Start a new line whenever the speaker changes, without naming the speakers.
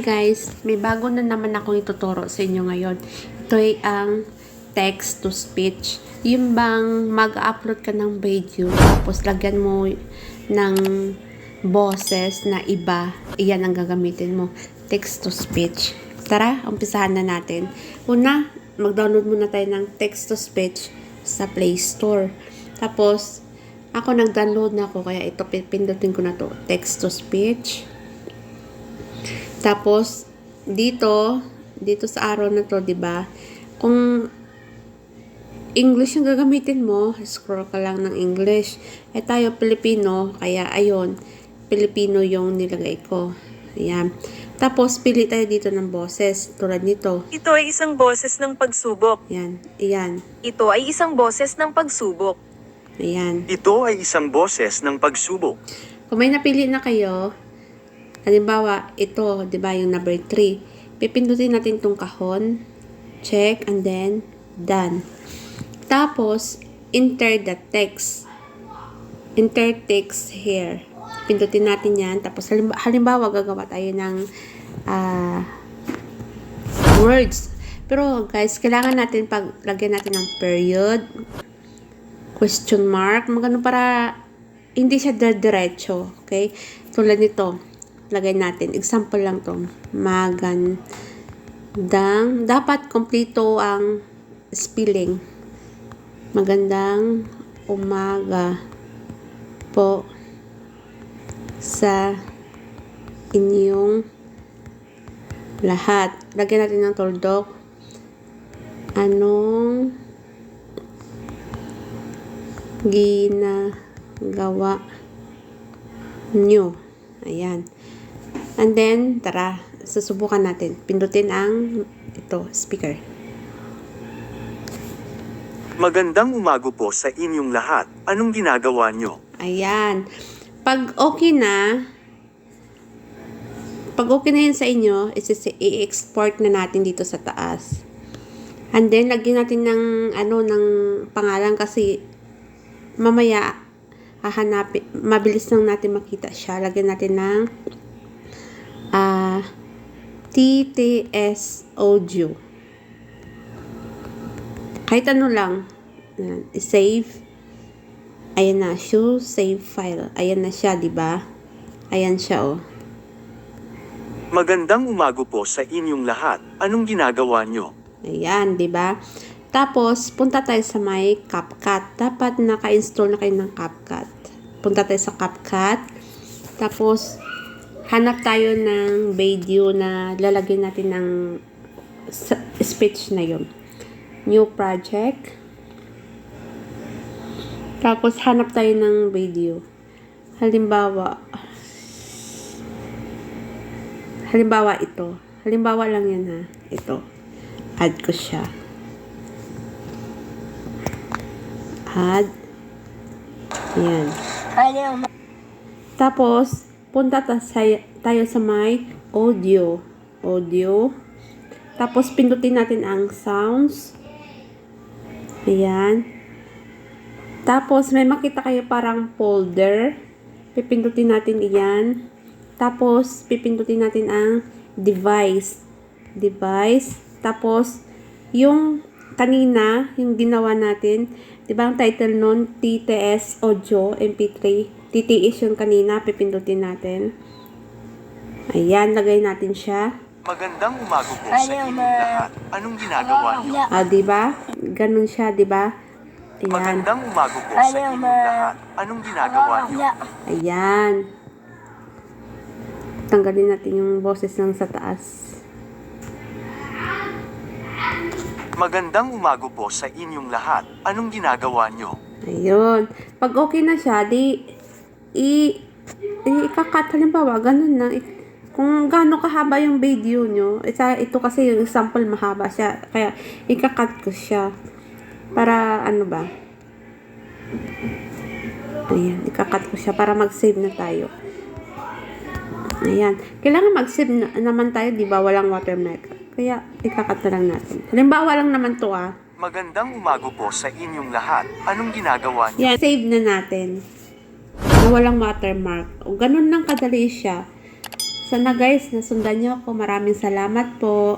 guys, may bago na naman akong ituturo sa inyo ngayon. Ito ay ang text to speech. Yung bang mag-upload ka ng video, tapos lagyan mo ng boses na iba, iyan ang gagamitin mo. Text to speech. Tara, umpisahan na natin. Una, mag-download muna tayo ng text to speech sa Play Store. Tapos, ako nag-download na ako, kaya ito pindutin ko na to. Text to speech. Tapos, dito sa arrow na to, 'di ba? Kung English yung gagamitin mo, scroll ka lang ng English. Eh tayo Pilipino, kaya ayun, Pilipino yung nilagay ko. Ayan. Tapos, pili tayo dito ng boses, tulad nito.
Ito ay isang boses ng pagsubok.
Ayan. Ayan.
Ito ay isang boses ng pagsubok.
Ayan.
Ito ay isang boses ng pagsubok.
Kung may napili na kayo, halimbawa, ito, di ba, yung number 3. Pipindutin natin itong kahon. Check, and then, done. Tapos, enter the text. Enter text here. Pindutin natin yan. Tapos, halimbawa, gagawa tayo ng words. Pero, guys, kailangan natin lagyan natin ng period, question mark, magano para hindi siya diretso. Okay? Tulad nito. Lagay natin. Example lang to. Magandang. Dapat kompleto ang spelling. Magandang umaga po sa inyong lahat. Lagyan natin ng tuldok. Anong ginagawa nyo? Ayan. And then, tara, susubukan natin. Pindutin ang speaker.
Magandang umago po sa inyong lahat. Anong ginagawa nyo?
Ayan. Pag okay na yun sa inyo, i-export na natin dito sa taas. And then, lagyan natin ng pangalan kasi mamaya, hahanapin, mabilis lang natin makita siya. Lagyan natin ng TTS audio. Kahit ano lang. Save. Ayan na. Show save file. Ayan na siya, diba? Ayan siya, oh.
Magandang umago po sa inyong lahat. Anong ginagawa nyo?
Ayan, diba? Tapos, punta tayo sa may CapCut. Dapat naka-install na kayo ng CapCut. Punta tayo sa CapCut. Tapos, hanap tayo ng video na lalagyan natin ng speech na yun. New project. Tapos, hanap tayo ng video. Halimbawa ito. Halimbawa lang yan, ha. Ito. Add ko siya. Add. Ayan. Tapos, punta tayo sa may audio. Audio. Tapos, pindutin natin ang sounds. Ayan. Tapos, may makita kayo parang folder. Pipindutin natin iyan. Tapos, pipindutin natin ang device. Device. Tapos, yung kanina, yung ginawa natin, diba ang title nun, TTS Audio MP3. TTS yung kanina, pipindutin natin. Ayan, lagay natin siya.
Magandang umago po sa inyong lahat. Anong ginagawa nyo?
Diba? Ganun siya, diba? Ayan.
Magandang umago po sa inyong lahat. Anong ginagawa nyo?
Ayan. Tanggalin natin yung boses lang sa taas.
Magandang umago po sa inyong lahat. Anong ginagawa nyo?
Ayun. Pag okay na siya, ikakat. Halimbawa, ganun na. Kung gaano kahaba yung video nyo, ito kasi yung sample mahaba siya. Kaya, ikakat ko siya. Para, ayan, ikakat ko siya para mag-save na tayo. Ayan. Kailangan mag-save naman tayo, di ba? Walang watermark. Kaya, ikakat na lang natin. Halimbawa lang naman to,
Magandang umago po sa inyong lahat. Anong ginagawa nyo?
Yan, save na natin. Na walang watermark. O, ganun lang kadali siya. Sana guys, nasundan niyo ako. Maraming salamat po.